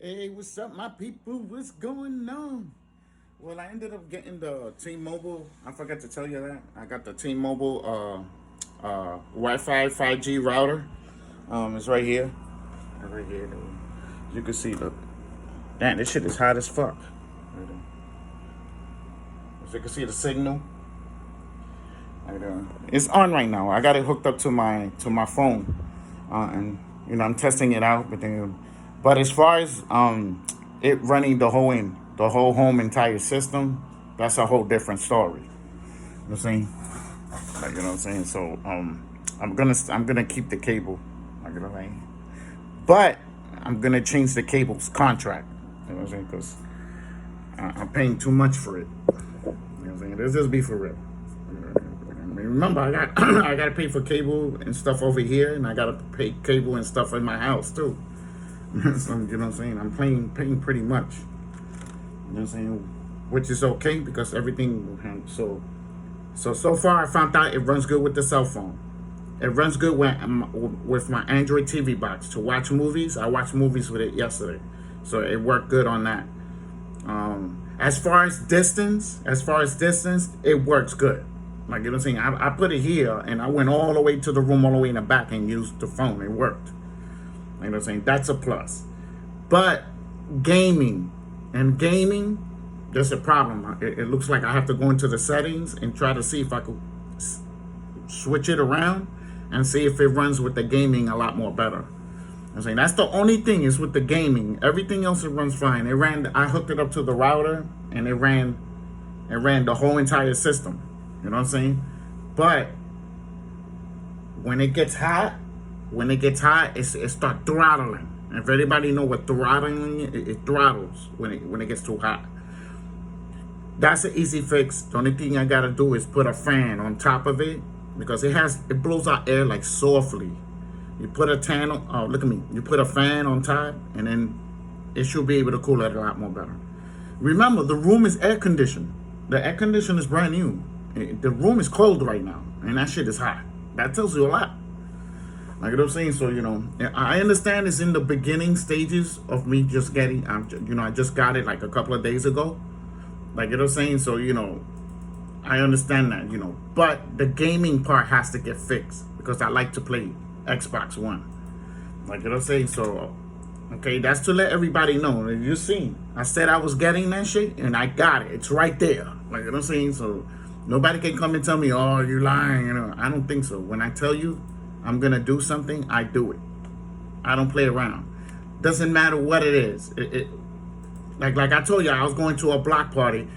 Hey, what's up, my people? What's going on? Well, I ended up getting the T-Mobile. I forgot to tell you that. I got the T-Mobile Wi-Fi 5G router. It's right here. Right here. You can see the. Damn, this shit is hot as fuck. As you can see the signal. It's on right now. I got it hooked up to my phone, and I'm testing it out. But as far as it running the whole home entire system, that's a whole different story. You know what I'm saying? Like, you know what I'm saying? So I'm gonna keep the cable. Like, you know what I'm saying? But I'm gonna change the cable's contract. You know what I'm saying? Because I'm paying too much for it. You know what I'm saying? Let's just be for real. Remember, I got I gotta pay for cable and stuff over here, and I gotta pay cable and stuff in my house too. So, you know what I'm saying? I'm paying pretty much. You know what I'm saying? Which is okay because everything. So far I found out it runs good with the cell phone. It runs good with my Android TV box to watch movies. I watched movies with it yesterday, so it worked good on that. As far as distance, it works good. Like, you know what I'm saying? I put it here and I went all the way to the room, all the way in the back, and used the phone. It worked. You know what I'm saying? That's a plus. But gaming, there's a problem. It looks like I have to go into the settings and try to see if I could switch it around and see if it runs with the gaming a lot more better. I'm saying that's the only thing is with the gaming. Everything else it runs fine. I hooked it up to the router and it ran the whole entire system. You know what I'm saying? But when it gets hot, it starts throttling. If anybody know what throttling is, it throttles when it gets too hot. That's an easy fix. The only thing I gotta do is put a fan on top of it because it blows out air like softly. You put look at me. You put a fan on top and then it should be able to cool it a lot more better. Remember, the room is air conditioned. The air conditioner is brand new. The room is cold right now and that shit is hot. That tells you a lot. Like, you know what I'm saying? So, I understand it's in the beginning stages of me just getting, I just got it like a couple of days ago. Like, you know what I'm saying? So, I understand that, but the gaming part has to get fixed because I like to play Xbox One. Like, you know what I'm saying? So, okay, that's to let everybody know. You see, I said I was getting that shit and I got it. It's right there. Like, you know what I'm saying? So, nobody can come and tell me, oh, you're lying. I don't think so. When I tell you I'm going to do something, I do it. I don't play around. Doesn't matter what it is. Like I told you, I was going to a block party.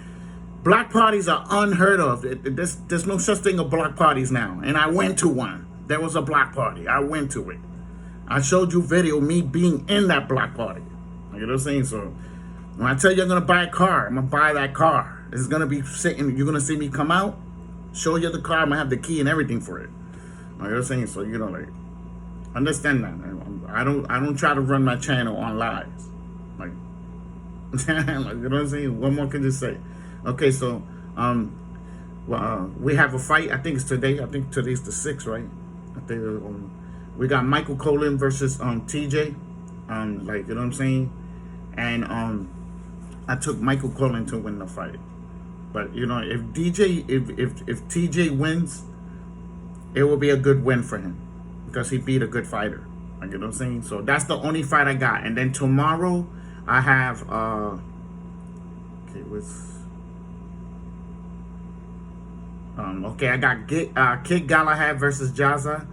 Block parties are unheard of. There's no such thing as block parties now. And I went to one. There was a block party. I went to it. I showed you video of me being in that block party. You know what I'm saying? So when I tell you I'm going to buy a car, I'm going to buy that car. It's going to be sitting. You're going to see me come out, show you the car. I'm going to have the key and everything for it. You know what I'm saying? So, like, understand that. I don't try to run my channel on lies. Like, you know what I'm saying? What more can you say? Okay, so, we have a fight. I think it's today. I think today's the 6th, right? I think we got Michael Colin versus TJ. Like, you know what I'm saying? And I took Michael Colin to win the fight. But if TJ wins, it will be a good win for him because he beat a good fighter. Like, you know what I'm saying? So that's the only fight I got. And then tomorrow I have I got Kid Galahad versus Jaza.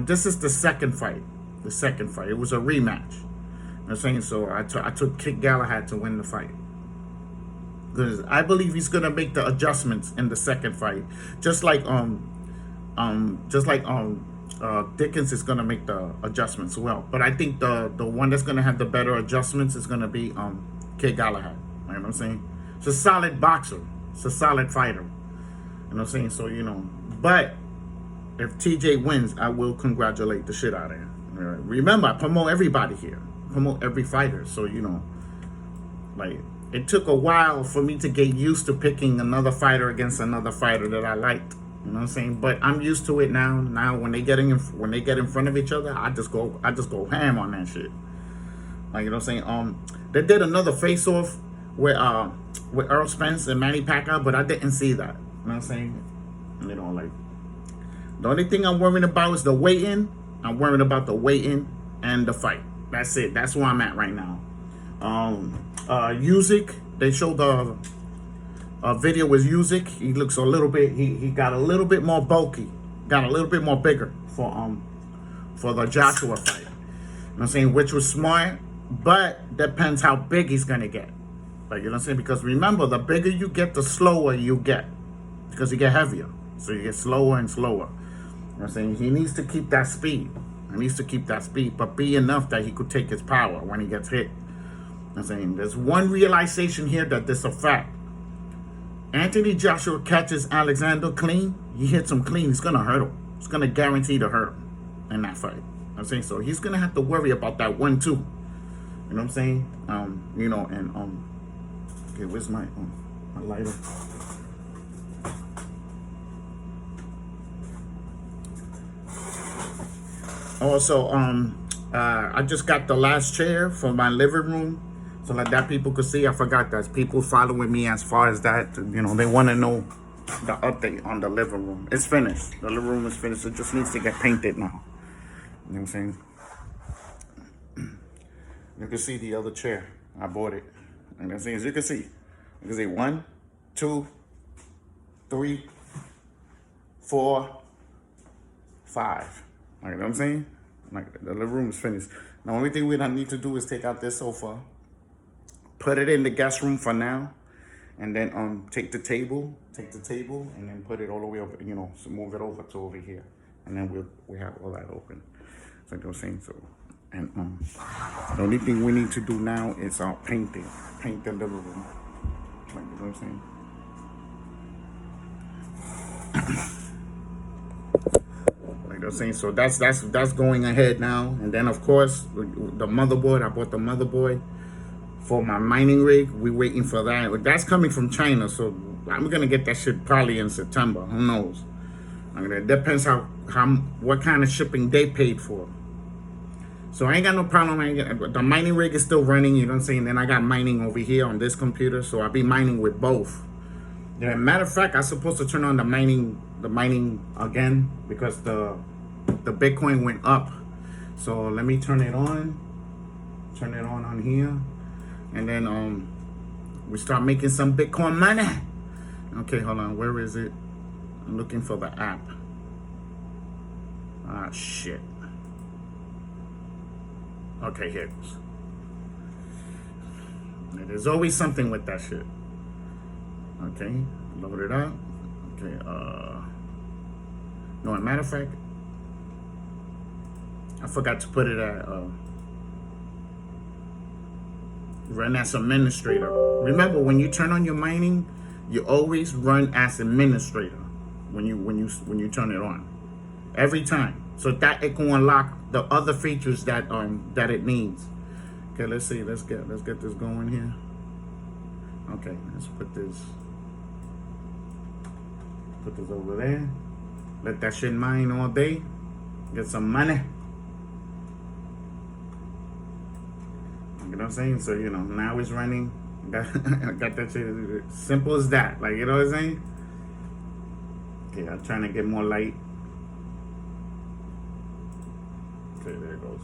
This is the second fight. It was a rematch. You know what I'm saying? So I took Kid Galahad to win the fight. Because I believe he's gonna make the adjustments in the second fight. Just like Dickens is gonna make the adjustments well. But I think the one that's gonna have the better adjustments is gonna be Kid Galahad. You know what I'm saying? It's a solid boxer. It's a solid fighter. You know what I'm saying? So but if TJ wins, I will congratulate the shit out of him. Remember, I promote everybody here. I promote every fighter. So like, it took a while for me to get used to picking another fighter against another fighter that I liked. You know what I'm saying? But I'm used to it now. Now when they get in front of each other, I just go ham on that shit. Like, you know what I'm saying? They did another face-off with Earl Spence and Manny Pacquiao, but I didn't see that. You know what I'm saying? You know, like, the only thing I'm worrying about is the weigh-in. I'm worried about the weigh-in and the fight. That's it. That's where I'm at right now. Usyk, they showed the video with Usyk. He looks a little bit, he got a little bit more bulky, got a little bit more bigger for the Joshua fight. You know what I'm saying? Which was smart, but depends how big he's gonna get. Like, you know what I'm saying? Because remember, the bigger you get, the slower you get. Because you get heavier. So you get slower and slower. You know what I'm saying? He needs to keep that speed. He needs to keep that speed, but be enough that he could take his power when he gets hit. You know what I'm saying? There's one realization here that this is a fact. Anthony Joshua catches Alexander clean. He hits him clean. It's going to hurt him. It's going to guarantee to hurt him in that fight. You know what I'm saying? So he's going to have to worry about that 1-2. You know what I'm saying? You know, and okay, where's my lighter? Also, I just got the last chair for my living room, so like that people could see. I forgot that people following me as far as that. You know, they want to know the update on the living room. It's finished. The living room is finished. It just needs to get painted now. You know what I'm saying? You can see the other chair. I bought it. And as you can see, 1, 2, 3, 4, 5. Like, you know what I'm saying? Like, the living room is finished. The only thing we don't need to do is take out this sofa, put it in the guest room for now, and then take the table, and then put it all the way over, you know, so move it over to over here, and then we have all that open. So, you know what I'm saying? So, and the only thing we need to do now is paint the living room. Like, you know what I'm saying? Like I was saying, so that's going ahead now. And then of course the motherboard, I bought the motherboard for my mining rig. We're waiting for that. That's coming from China, so I'm gonna get that shit probably in September. Who knows? I mean, it depends what kind of shipping they paid for. So I ain't got no problem. The mining rig is still running, you know what I'm saying? Then I got mining over here on this computer, so I'll be mining with both. Yeah, matter of fact, I'm supposed to turn on the mining again because the Bitcoin went up. So let me turn it on here, and then we start making some Bitcoin money. Okay, hold on, where is it? I'm looking for the app. Ah, shit. Okay, here it goes. There's always something with that shit. Okay, load it up. Okay, no, as a matter of fact, I forgot to put it at run as administrator. Remember, when you turn on your mining, you always run as administrator when you turn it on. Every time. So that it can unlock the other features that it needs. Okay, let's see. Let's get this going here. Okay, let's put this over there. Let that shit mine all day. Get some money. You know what I'm saying? So, you know, now it's running. I got that shit. Simple as that. Like, you know what I'm saying? Okay, I'm trying to get more light. Okay, there it goes.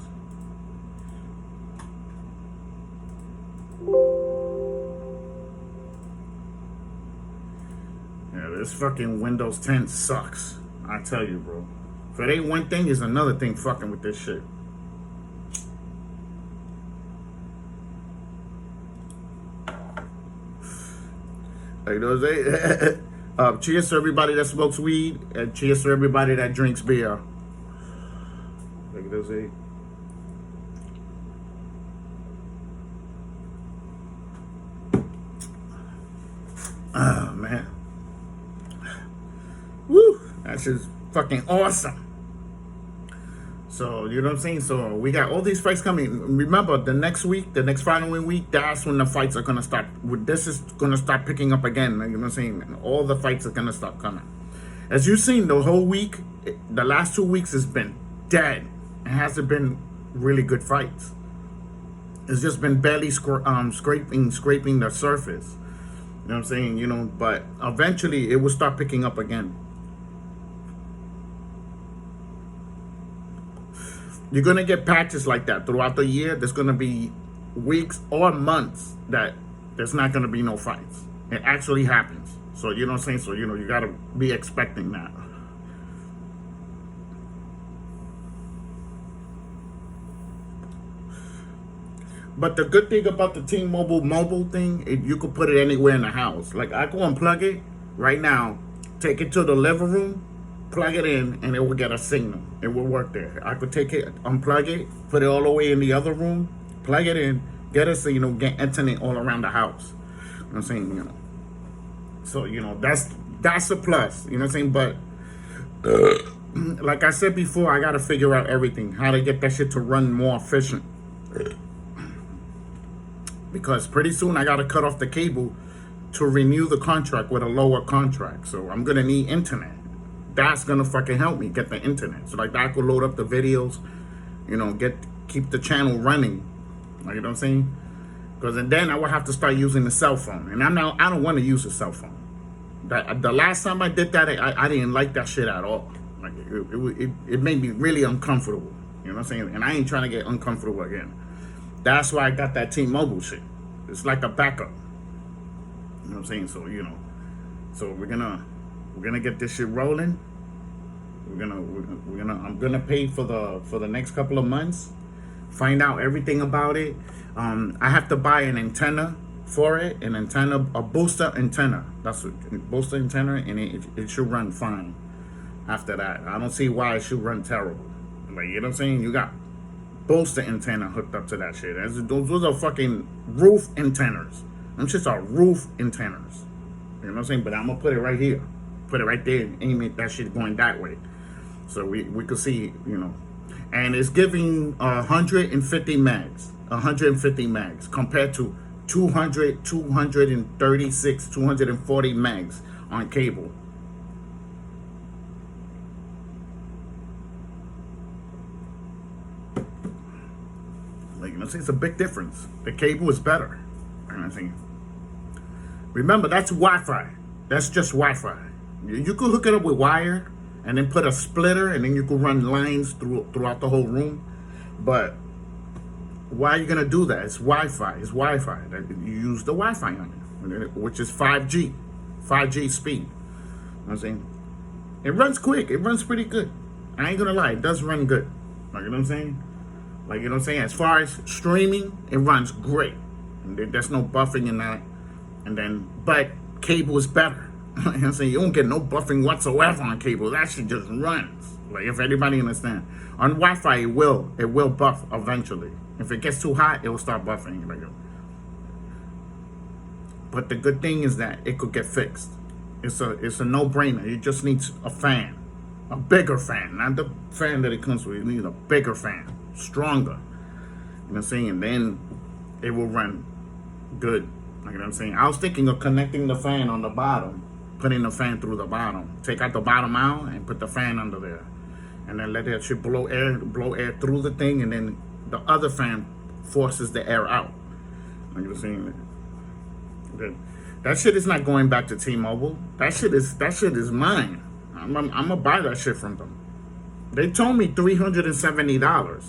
Yeah, this fucking Windows 10 sucks. I tell you, bro. If it ain't one thing, it's another thing fucking with this shit. Like those, cheers to everybody that smokes weed, and cheers to everybody that drinks beer. Like those, oh man, woo, that's just fucking awesome. So, you know what I'm saying? So we got all these fights coming. Remember, the next following week, that's when the fights are gonna start. This is gonna start picking up again. You know what I'm saying? And all the fights are gonna start coming. As you've seen, the whole week, the last 2 weeks has been dead. It hasn't been really good fights. It's just been barely scraping the surface. You know what I'm saying? You know, but eventually it will start picking up again. You're gonna get patches like that throughout the year. There's gonna be weeks or months that there's not gonna be no fights. It actually happens. So you know what I'm saying? So you know, you gotta be expecting that. But the good thing about the T-Mobile mobile thing, you could put it anywhere in the house. Like I go unplug it right now, take it to the living room, plug it in, and it will get a signal. It will work there. I could take it, unplug it, put it all the way in the other room, plug it in, get a signal, get internet all around the house. You know what I'm saying? You know. So, you know, that's a plus. You know what I'm saying? But like I said before, I gotta figure out everything. How to get that shit to run more efficient. Because pretty soon I gotta cut off the cable to renew the contract with a lower contract. So I'm gonna need internet. That's gonna fucking help me get the internet. So like I could load up the videos, you know, keep the channel running. Like, you know what I'm saying? Because then I would have to start using the cell phone. And I don't want to use a cell phone. The last time I did that, I didn't like that shit at all. Like it made me really uncomfortable. You know what I'm saying? And I ain't trying to get uncomfortable again. That's why I got that T-Mobile shit. It's like a backup. You know what I'm saying? So, you know, so we're gonna get this shit rolling. I'm gonna pay for the next couple of months, find out everything about it. I have to buy an antenna for it, a booster antenna. That's a booster antenna, and it should run fine. After that, I don't see why it should run terrible. Like, you know what I'm saying? You got booster antenna hooked up to that shit. Those are fucking roof antennas. Them shits are roof antennas. You know what I'm saying? But I'm gonna put it right here, put it right there, and aim it that shit going that way, so we could see, you know. And it's giving 150 megs, 150 megs compared to 200, 236, 240 megs on cable. Like, you know, it's a big difference. The cable is better. You know what I'm saying? Remember, that's Wi-Fi. That's just Wi-Fi. You could hook it up with wire and then put a splitter, and then you could run lines throughout the whole room. But why are you gonna do that? It's Wi-Fi. It's Wi-Fi. You use the Wi-Fi on it, which is 5G speed. You know what I'm saying? It runs quick. It runs pretty good. I ain't gonna lie. It does run good. Like, you know what I'm saying? Like, you know what I'm saying? As far as streaming, it runs great. There's no buffing in that. But cable is better. You know what I'm saying? You don't get no buffing whatsoever on cable. That shit just runs. Like, if anybody understands. On Wi-Fi, it will buff eventually. If it gets too hot, it will start buffing. But the good thing is that it could get fixed. It's a no-brainer. You just need a fan. A bigger fan. Not the fan that it comes with. You need a bigger fan. Stronger. You know what I'm saying? And then it will run good. Like, you know what I'm saying? I was thinking of connecting the fan on the bottom, putting the fan through the bottom. Take out the bottom out and put the fan under there. And then let that shit blow air through the thing, and then the other fan forces the air out. Like, you know what I'm saying? That shit is not going back to T-Mobile. That shit is mine. I'm gonna buy that shit from them. They told me $370.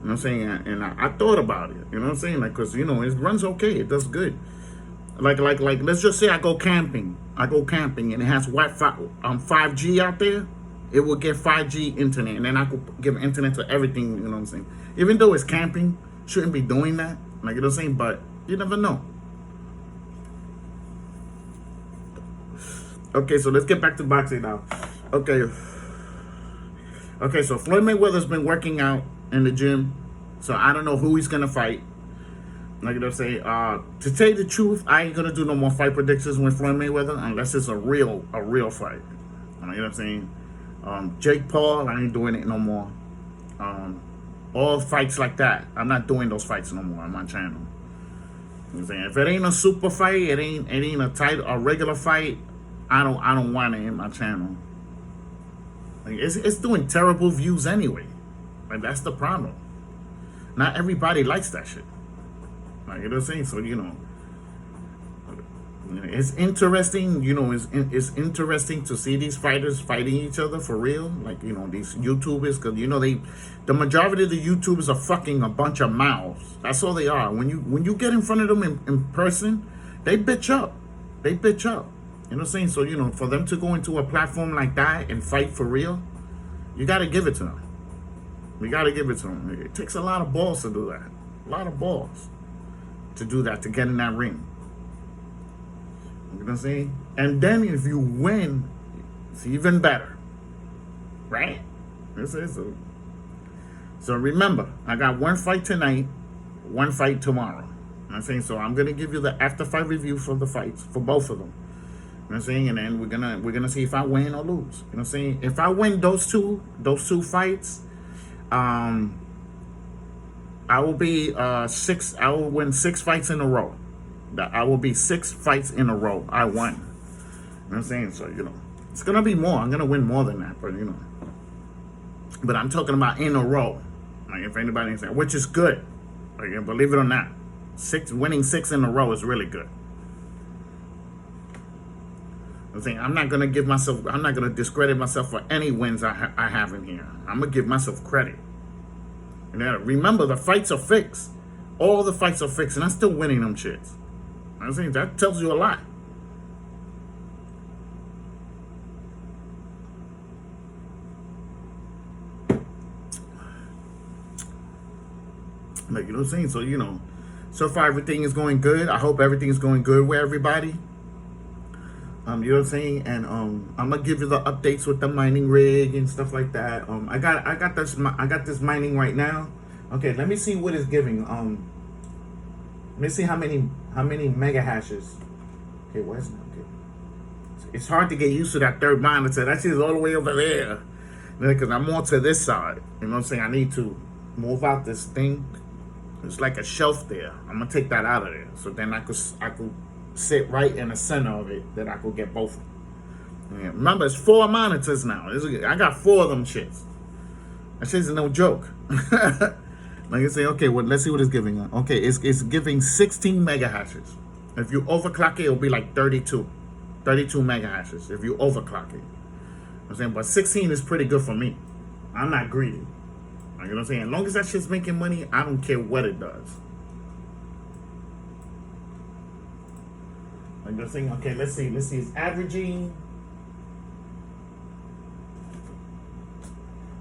You know what I'm saying? And I thought about it. You know what I'm saying? Like, cause you know, it runs okay. It does good. Like, let's just say I go camping and it has Wi-Fi, 5G out there. It will get 5G internet, and then I could give internet to everything. You know what I'm saying? Even though it's camping, shouldn't be doing that. Like, you know what I'm saying? But you never know. Okay, so let's get back to boxing now. Okay, so Floyd Mayweather's been working out in the gym, so I don't know who he's gonna fight. Like, you know what I'm saying? To tell you the truth, I ain't gonna do no more fight predictions with Floyd Mayweather unless it's a real fight. You know what I'm saying? Jake Paul, I ain't doing it no more. All fights like that, I'm not doing those fights no more on my channel. You know what I'm saying? If it ain't a super fight, it ain't a regular fight, I don't want it in my channel. Like, it's doing terrible views anyway. Like, that's the problem. Not everybody likes that shit. Like, you know what I'm saying? So, it's interesting, it's interesting to see these fighters fighting each other for real. Like, these YouTubers, because, the majority of the YouTubers are fucking a bunch of mouths. That's all they are. When you get in front of them in person, they bitch up. They bitch up. You know what I'm saying? So, for them to go into a platform like that and fight for real, you got to give it to them. You got to give it to them. It takes a lot of balls to do that. A lot of balls to do that, to get in that ring. You know what I'm saying? And then if you win, it's even better. Right? So remember, I got one fight tonight, one fight tomorrow. You know what I'm saying? So I'm going to give you the after fight review for the fights, for both of them. You know what I'm saying? And then we're gonna see if I win or lose. You know what I'm saying? If I win those two fights, I will be I will win 6 fights in a row. I will be 6 fights in a row. I won. You know what I'm saying? So, it's gonna be more. I'm gonna win more than that, but I'm talking about in a row. Like, if anybody saying, which is good. Like, believe it or not, winning 6 in a row is really good. I'm saying, I'm not going to discredit myself for any wins I have in here. I'm going to give myself credit. And remember, the fights are fixed. All the fights are fixed, and I'm still winning them shits. I'm saying, that tells you a lot. Like, you know what I'm saying? So, so far everything is going good. I hope everything is going good with everybody. You know what I'm saying? And I'm gonna give you the updates with the mining rig and stuff like that. I got this mining right now. Okay, let me see what it's giving. Let me see how many mega hashes. Okay, where's it? Okay. It's hard to get used to that third monitor. That shit is all the way over there. Because I'm more to this side. You know what I'm saying? I need to move out this thing. It's like a shelf there. I'm gonna take that out of there. So then I could sit right in the center of it, that I could get both of them. Yeah. Remember, it's 4 monitors now. I got 4 of them shits. That shit's no joke. Like I say, okay, well, let's see what it's giving. Okay, it's giving 16 mega hashes. If you overclock it, it'll be like 32 mega hashes if you overclock it. I'm saying, but 16 is pretty good for me. I'm not greedy. You know what I'm saying? As long as that shit's making money, I don't care what it does. I'm just saying, okay, let's see, it's averaging.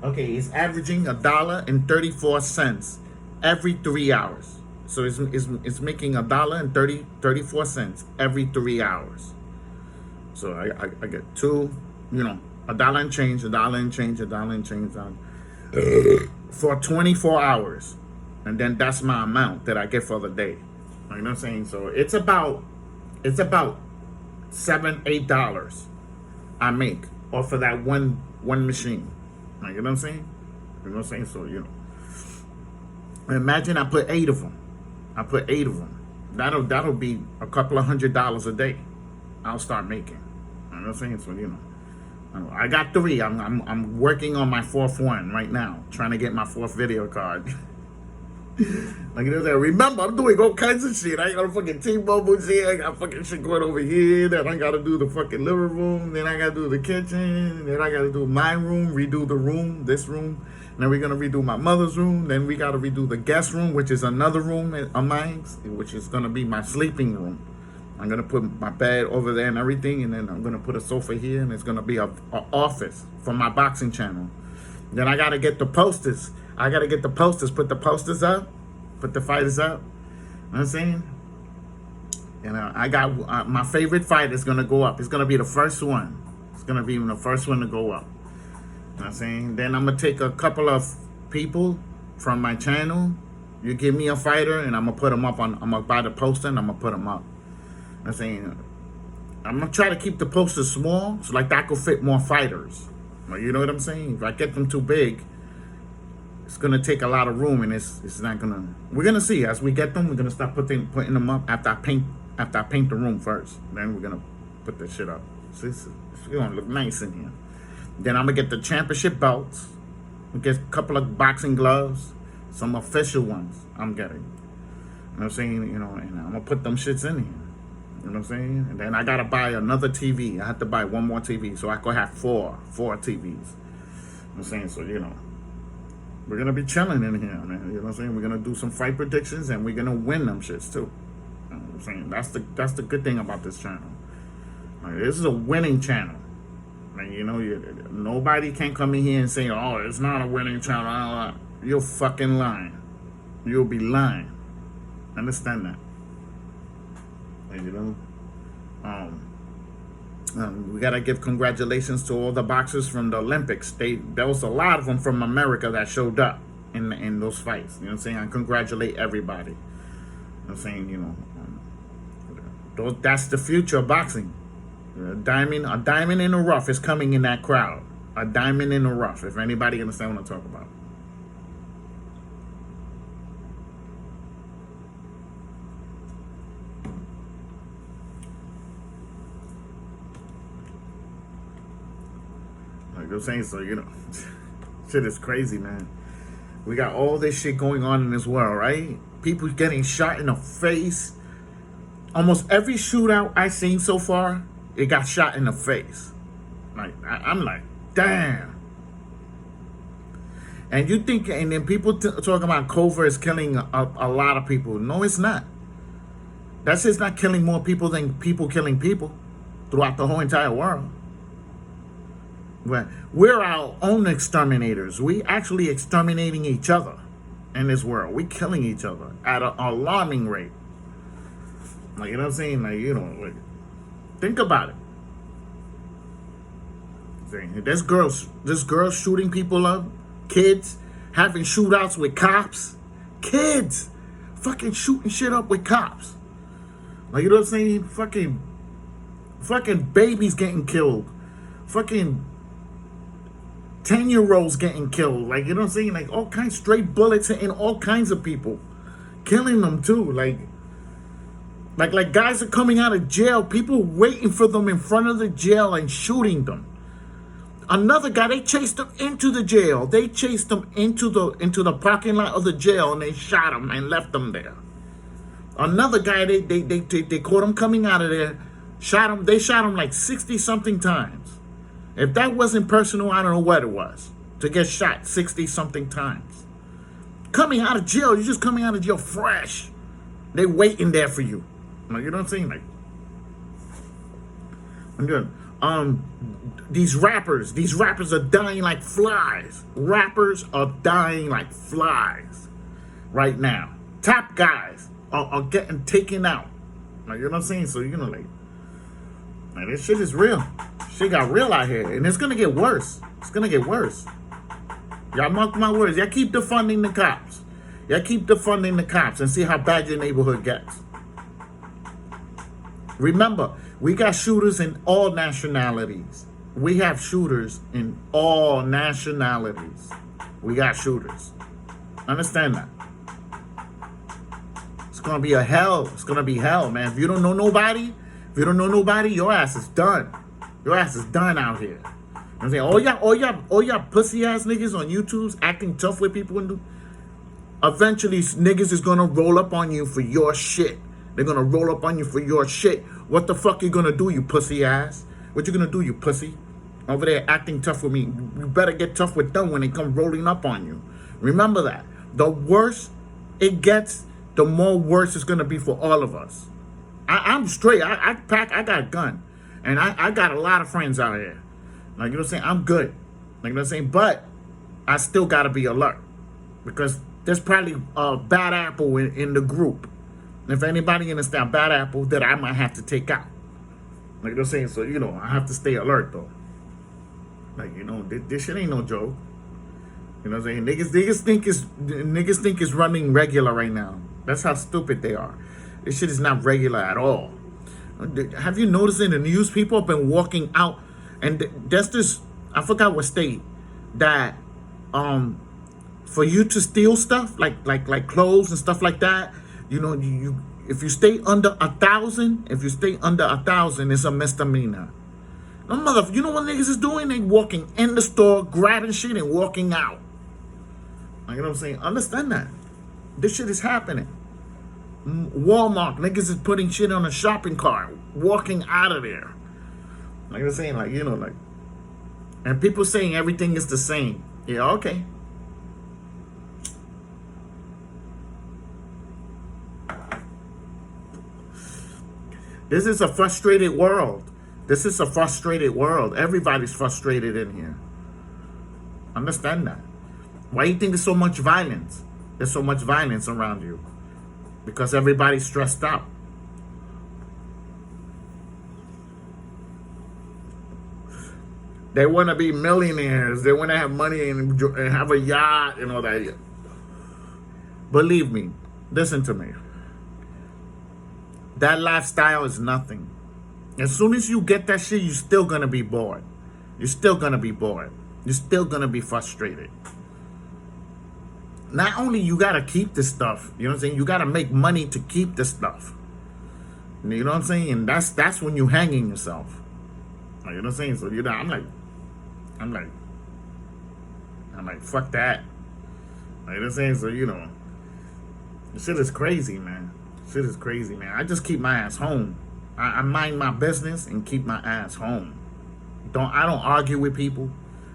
Okay, it's averaging $1.34 every 3 hours. So it's making $1.34 every 3 hours. So I get $1 and change, $1 and change, for 24 hours. And then that's my amount that I get for the day. You know what I'm saying? So it's about $7-8 I make off of that one machine. You know what I'm saying? You know what I'm saying? So, imagine I put 8 of them. That'll be a couple of $100 a day. I'll start making. You know what I'm saying? So, I got 3. I'm working on my 4th one right now, trying to get my 4th video card. Like, remember, I'm doing all kinds of shit. I got a fucking T-Mobile shit. I got fucking shit going over here. Then I got to do the fucking living room. Then I got to do the kitchen. Then I got to do my room, redo the room, this room. Then we're going to redo my mother's room. Then we got to redo the guest room, which is another room of mine, which is going to be my sleeping room. I'm going to put my bed over there and everything. And then I'm going to put a sofa here. And it's going to be an office for my boxing channel. Then I got to get the posters. Put the posters up, put the fighters up. You know what I'm saying? I got my favorite fight is going to go up. It's going to be the first one. It's going to be the first one to go up. You know what I'm saying? Then I'm going to take a couple of people from my channel. You give me a fighter, and I'm going to put them up I'm going to buy the poster, and I'm going to put them up. You know what I'm saying? I'm going to try to keep the posters small, so like that could fit more fighters. You know what I'm saying? If I get them too big, it's gonna take a lot of room, and it's not gonna. We're gonna see as we get them. We're gonna start putting them up after I paint the room first. Then we're gonna put the shit up. So it's gonna look nice in here. Then I'm gonna get the championship belts. We get a couple of boxing gloves, some official ones. I'm getting. You know what I'm saying? You know, and I'm gonna put them shits in here. You know what I'm saying? And then I gotta buy another TV. I have to buy one more TV so I could have four TVs. You know what I'm saying? So, you know, we're gonna be chilling in here, man. You know what I'm saying? We're gonna do some fight predictions and we're gonna win them shits too. You know what I'm saying? That's the good thing about this channel. Like, this is a winning channel. Like, you know, nobody can come in here and say, oh, it's not a winning channel. You're fucking lying. You'll be lying. Understand that. Like, you know, we gotta give congratulations to all the boxers from the Olympics. There was a lot of them from America that showed up in those fights. You know what I'm saying? I congratulate everybody. You know what I'm saying? You know, that's the future of boxing. A diamond in the rough is coming in that crowd. A diamond in the rough. If anybody understand what I'm talking about. Like I'm saying, so you know, shit is crazy, man. We got all this shit going on in this world, right? People getting shot in the face. Almost every shootout I've seen so far, it got shot in the face. Like, I'm like, damn. And you think, and then people talking about COVID is killing a lot of people. No, it's not. That's just not killing more people than people killing people throughout the whole entire world. We're our own exterminators. We actually exterminating each other in this world. We killing each other at an alarming rate. Like, you know what I'm saying? Like, you know, like, think about it. This girl shooting people up, kids having shootouts with cops, kids fucking shooting shit up with cops. Like, you know what I'm saying? Fucking babies getting killed, fucking 10-year-olds getting killed. Like, you know what I'm saying? Like, all kinds, straight bullets hitting all kinds of people, killing them too. Like guys are coming out of jail, people waiting for them in front of the jail and shooting them. Another guy, they chased him into the jail. They chased him into the parking lot of the jail and they shot him and left him there. Another guy, they caught him coming out of there, shot him. They shot him like 60 something times. If that wasn't personal, I don't know what it was. To get shot 60 something times. Coming out of jail, you're just coming out of jail fresh. They waiting there for you. Like, you know what I'm saying? Like, I'm good. These rappers are dying like flies. Rappers are dying like flies right now. Top guys are getting taken out. Like, you know what I'm saying? So, you know, like this shit is real. Shit got real out here. And it's gonna get worse. It's gonna get worse. Y'all mark my words. Y'all keep defunding the cops. Y'all keep defunding the cops and see how bad your neighborhood gets. Remember, we got shooters in all nationalities. We have shooters in all nationalities. We got shooters. Understand that. It's going to be a hell. It's going to be hell, man. If you don't know nobody, your ass is done. Your ass is done out here. You know what I'm saying? All y'all pussy ass niggas on YouTube's acting tough with people. Eventually, niggas is going to roll up on you for your shit. They're going to roll up on you for your shit. What the fuck you going to do, you pussy ass? What you going to do, you pussy? Over there acting tough with me. You better get tough with them when they come rolling up on you. Remember that. The worse it gets, the more worse it's going to be for all of us. I'm straight. I got a gun. And I got a lot of friends out here. Like, you know what I'm saying? I'm good. Like, you know what I'm saying? But I still got to be alert. Because there's probably a bad apple in the group. If anybody understand bad apple, that I might have to take out. Like, you know what I'm saying? So, you know, I have to stay alert, though. Like, you know, this shit ain't no joke. You know what I'm saying? Niggas think it's running regular right now. That's how stupid they are. This shit is not regular at all. Have you noticed in the news, people have been walking out, and that's this, I forgot what state, that for you to steal stuff, like clothes and stuff like that, you know, if you stay under 1,000, it's a misdemeanor. No, mother, you know what niggas is doing? They walking in the store, grabbing shit and walking out. You know what I'm saying? Understand that. This shit is happening. Walmart, niggas is putting shit on a shopping cart, walking out of there. Like I'm saying, like, like, and people saying everything is the same. Yeah, okay. This is a frustrated world. This is a frustrated world. Everybody's frustrated in here. Understand that. Why do you think there's so much violence? There's so much violence around you. Because everybody's stressed out. They want to be millionaires. They want to have money and have a yacht and all that. Believe me. Listen to me. That lifestyle is nothing. As soon as you get that shit, you're still going to be bored. You're still going to be bored. You're still going to be frustrated. Not only you got to keep this stuff, you know what I'm saying? You got to make money to keep this stuff. You know what I'm saying? And that's when you're hanging yourself. You know what I'm saying? So, I'm like, fuck that. You know what I'm saying? So, this shit is crazy, man. Shit is crazy, man. I just keep my ass home. I mind my business and keep my ass home. I don't argue with people.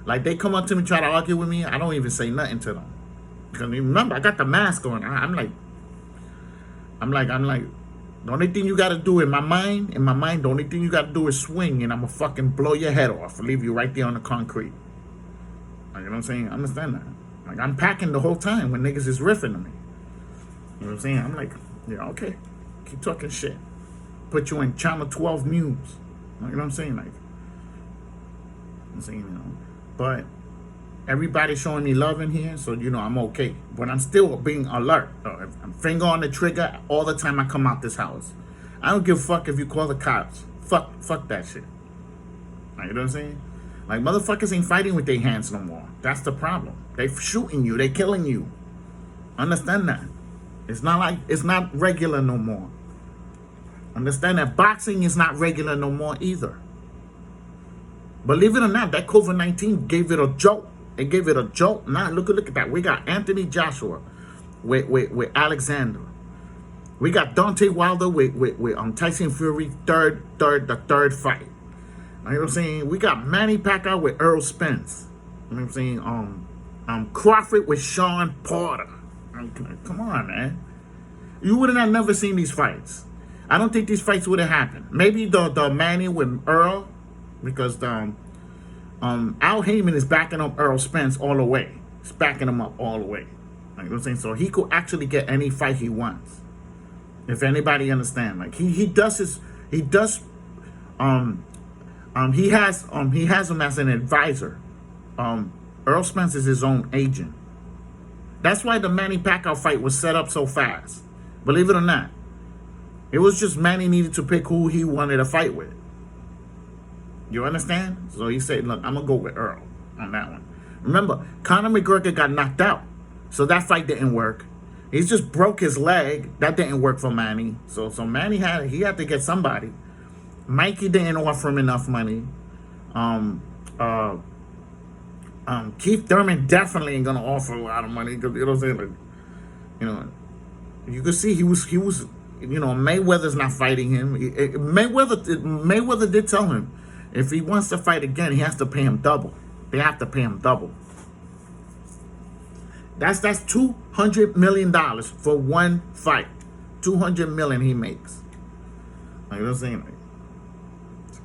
Like, they come up to me, try to argue with me, I don't even say nothing to them. Because remember, I got the mask on. I'm like, the only thing you got to do in my mind, the only thing you got to do is swing, and I'm going to fucking blow your head off. Leave you right there on the concrete. You know what I'm saying? Understand that. Like, I'm packing the whole time when niggas is riffing to me. You know what I'm saying? I'm like, yeah, okay. Keep talking shit. Put you in Channel 12 News. You know what I'm saying? Like, I'm saying, but everybody's showing me love in here, so, I'm okay. But I'm still being alert. I'm finger on the trigger all the time I come out this house. I don't give a fuck if you call the cops. Fuck that shit. You know what I'm saying? Like, motherfuckers ain't fighting with their hands no more. That's the problem. They shooting you. They killing you. Understand that. It's not regular no more. Understand that boxing is not regular no more either. Believe it or not, that COVID-19 gave it a jolt. It gave it a jolt. Now look at that. We got Anthony Joshua with Alexander. We got Deontay Wilder with Tyson Fury, the third fight. You know what I'm saying? We got Manny Pacquiao with Earl Spence. You know what I'm saying? Crawford with Sean Porter. Come on, man. You would have never seen these fights. I don't think these fights would have happened. Maybe the Manny with Earl, because Al Heyman is backing up Earl Spence all the way. He's backing him up all the way. You know what I'm saying? So he could actually get any fight he wants. If anybody understand, like he has him as an advisor. Earl Spence is his own agent. That's why the Manny Pacquiao fight was set up so fast. Believe it or not. It was just Manny needed to pick who he wanted to fight with. You understand? So he said, look, I'm going to go with Earl on that one. Remember, Conor McGregor got knocked out. So that fight didn't work. He just broke his leg. That didn't work for Manny. So Manny had to get somebody. Mikey didn't offer him enough money. Keith Thurman definitely ain't gonna offer a lot of money, because you know what I'm saying, you could see he was Mayweather's not fighting him. Mayweather did tell him if he wants to fight again, he has to pay him double. They have to pay him double. That's $200 million for one fight. $200 million he makes. You know what I'm saying?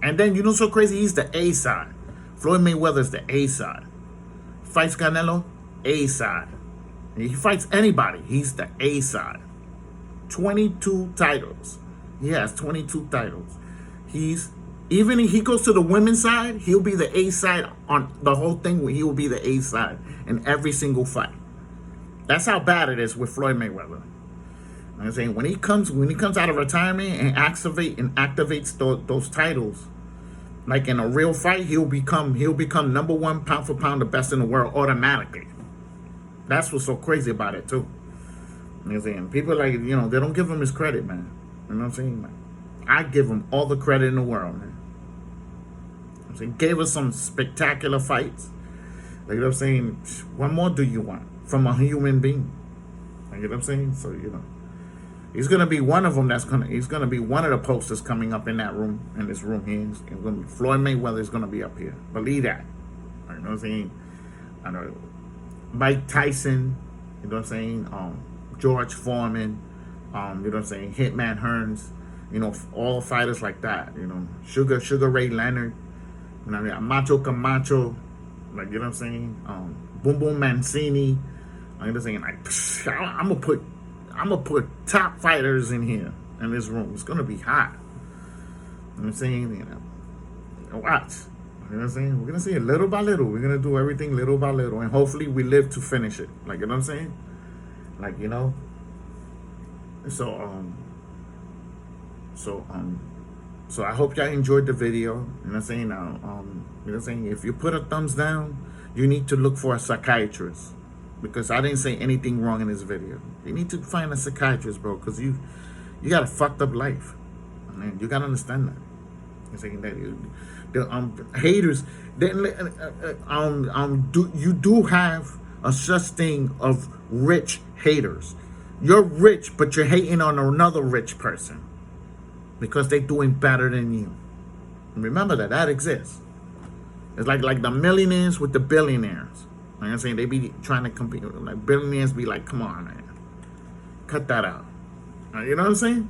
And then so crazy, he's the A side. Floyd Mayweather's the A side. Fights Canelo, A side. He fights anybody, he's the A side. 22 titles. He has 22 titles. Even if he goes to the women's side, he'll be the A side on the whole thing. He will be the A side in every single fight. That's how bad it is with Floyd Mayweather. You know what I'm saying, when he comes out of retirement and activates those titles, like in a real fight, he'll become number one pound for pound, the best in the world automatically. That's what's so crazy about it too. You know what I'm saying? People they don't give him his credit, man. You know what I'm saying? Like, I give him all the credit in the world, man. You know what I'm saying? Gave us some spectacular fights. You know what I'm saying? What more do you want from a human being? You know what I'm saying? So, He's gonna be one of them. He's gonna be one of the posters coming up in that room, in this room here. It's gonna be Floyd Mayweather is gonna be up here. Believe that. You know what I'm saying? I know Mike Tyson. You know what I'm saying? George Foreman. You know what I'm saying? Hitman Hearns. You know, all fighters like that. You know, Sugar Ray Leonard. You know what I mean? Macho Camacho. Like, you know what I'm saying? Boom Boom Mancini. You know what I'm saying? Like, I'm gonna put top fighters in here in this room. It's gonna be hot. You know what I'm saying? You know, watch. You know what I'm saying? We're gonna see it little by little. We're gonna do everything little by little, and hopefully we live to finish it. Like, you know what I'm saying? Like, you know. So I hope y'all enjoyed the video. You know what I'm saying? Now, you know what I'm saying? If you put a thumbs down, you need to look for a psychiatrist, because I didn't say anything wrong in this video. You need to find a psychiatrist, bro, because you got a fucked up life. I mean, you gotta understand that. I'm saying that the haters, you do have a such thing of rich haters. You're rich, but you're hating on another rich person because they're doing better than you. Remember that exists. It's like the millionaires with the billionaires. Like I'm saying, they be trying to compete. Like billionaires be like, come on, man, cut that out. You know what I'm saying?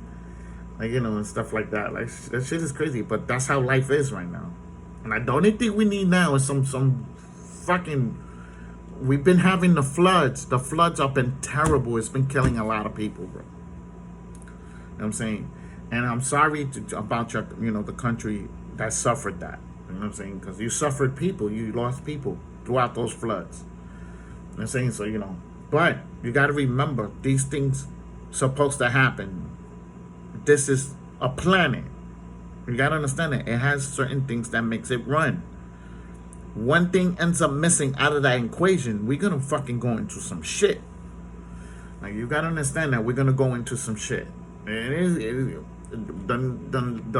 Like, you know, and stuff like that. Like, that shit is crazy, but that's how life is right now. And the only thing we need now is some fucking. We've been having the floods. The floods have been terrible. It's been killing a lot of people, bro. You know what I'm saying? And I'm sorry about your, you know, the country that suffered that. You know what I'm saying? Because you suffered people. You lost people throughout those floods. You know what I'm saying? So, you know. But you got to remember, these things supposed to happen. This is a planet. You got to understand it. It has certain things that makes it run. One thing ends up missing out of that equation, we're going to fucking go into some shit. Like, you got to understand that we're going to go into some shit. The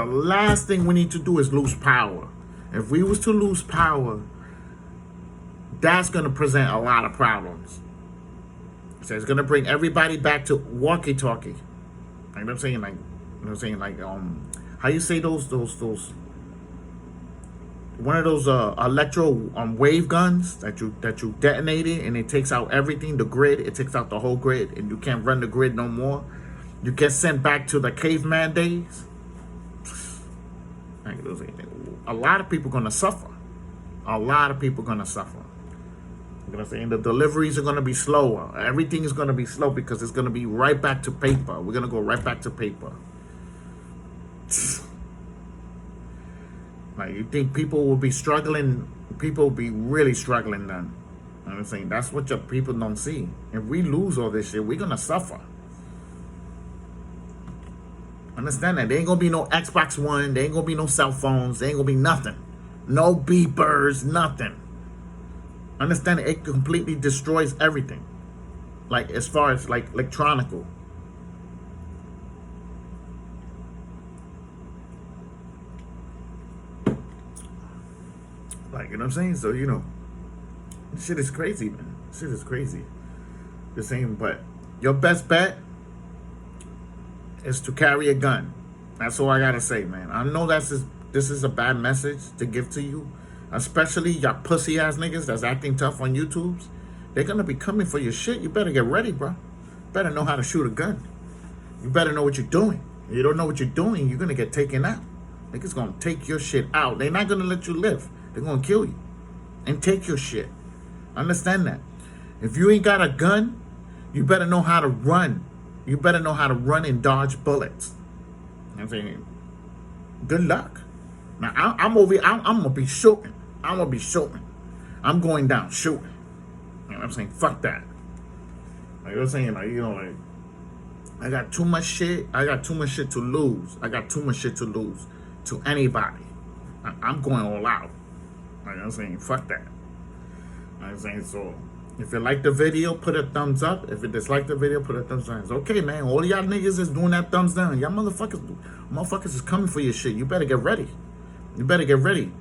last thing we need to do is lose power. If we was to lose power, that's going to present a lot of problems. So it's going to bring everybody back to walkie-talkie. Like I'm saying, like, you know what I'm saying, like, how you say those one of those electro wave guns that you detonate it and it takes out everything, the grid, it takes out the whole grid, and you can't run the grid no more. You get sent back to the caveman days. Like, a lot of people gonna suffer. A lot of people gonna suffer. You know what I'm saying? The deliveries are gonna be slower. Everything is gonna be slow because it's gonna be right back to paper. We're gonna go right back to paper. Like, you think people will be struggling? People will be really struggling then. You know what I'm saying? That's what your people don't see. If we lose all this shit, we're gonna suffer. Understand that? There ain't gonna be no Xbox One. There ain't gonna be no cell phones. There ain't gonna be nothing. No beepers, nothing. Understand that it completely destroys everything. Like, as far as, like, electronical. Like, you know what I'm saying? So, you know, this shit is crazy, man. This shit is crazy. The same, but your best bet is to carry a gun. That's all I gotta say, man. I know this is a bad message to give to you, especially y'all pussy ass niggas that's acting tough on YouTubes. They're gonna be coming for your shit. You better get ready, bro. You better know how to shoot a gun. You better know what you're doing. If you don't know what you're doing, you're gonna get taken out. Niggas gonna take your shit out. They're not gonna let you live. They're gonna kill you and take your shit. Understand that. If you ain't got a gun, you better know how to run. You better know how to run and dodge bullets. You know what I'm saying? Good luck. Now, I'm gonna be shooting. I'm gonna be shooting. I'm going down shooting. You know what I'm saying? Fuck that. Like, you know what I'm saying? Like, you know, like, I got too much shit. I got too much shit to lose. I got too much shit to lose to anybody. I'm going all out. Like, you know what I'm saying? Fuck that. You know what I'm saying? So, if you like the video, put a thumbs up. If you dislike the video, put a thumbs down. It's okay, man. All y'all niggas is doing that thumbs down. Y'all motherfuckers is coming for your shit. You better get ready. You better get ready.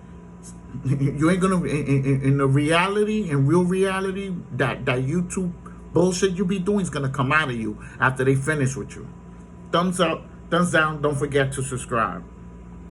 You ain't gonna, in the reality, in real reality, that YouTube bullshit you be doing is gonna come out of you after they finish with you. thumbs up, thumbs down. Don't forget to subscribe.